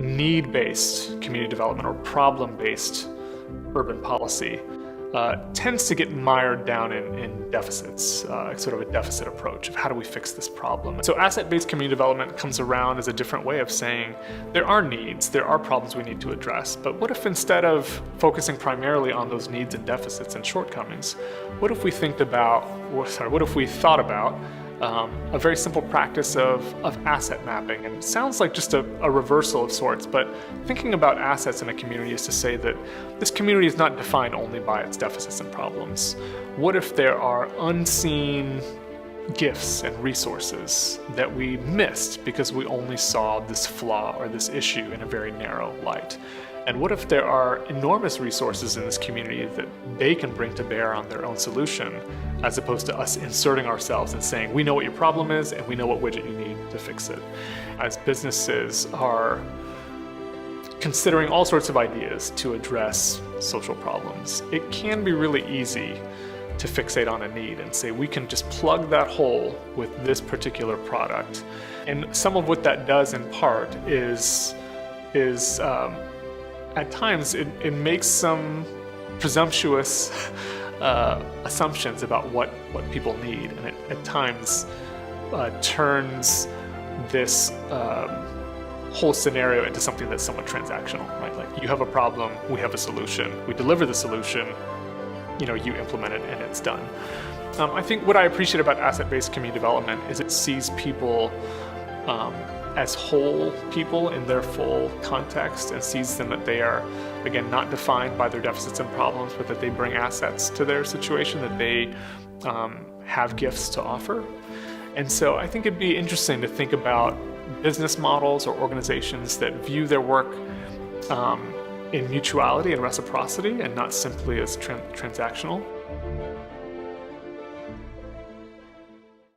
need-based community development or problem-based urban policy tends to get mired down in deficits, sort of a deficit approach of how do we fix this problem. So asset-based community development comes around as a different way of saying there are needs, there are problems we need to address, but what if instead of focusing primarily on those needs and deficits and shortcomings, what if we thought about a very simple practice of asset mapping? And it sounds like just a reversal of sorts, but thinking about assets in a community is to say that this community is not defined only by its deficits and problems. What if there are unseen gifts and resources that we missed because we only saw this flaw or this issue in a very narrow light? And what if there are enormous resources in this community that they can bring to bear on their own solution, as opposed to us inserting ourselves and saying, we know what your problem is and we know what widget you need to fix it. As businesses are considering all sorts of ideas to address social problems, it can be really easy to fixate on a need and say, we can just plug that hole with this particular product. And some of what that does in part is at times it makes some presumptuous assumptions about what people need, and it at times turns this whole scenario into something that's somewhat transactional, right? Like, you have a problem, we have a solution, we deliver the solution, you implement it and it's done. I think what I appreciate about asset-based community development is it sees people as whole people in their full context, and sees them that they are, again, not defined by their deficits and problems, but that they bring assets to their situation, that they have gifts to offer. And so I think it'd be interesting to think about business models or organizations that view their work in mutuality and reciprocity and not simply as transactional.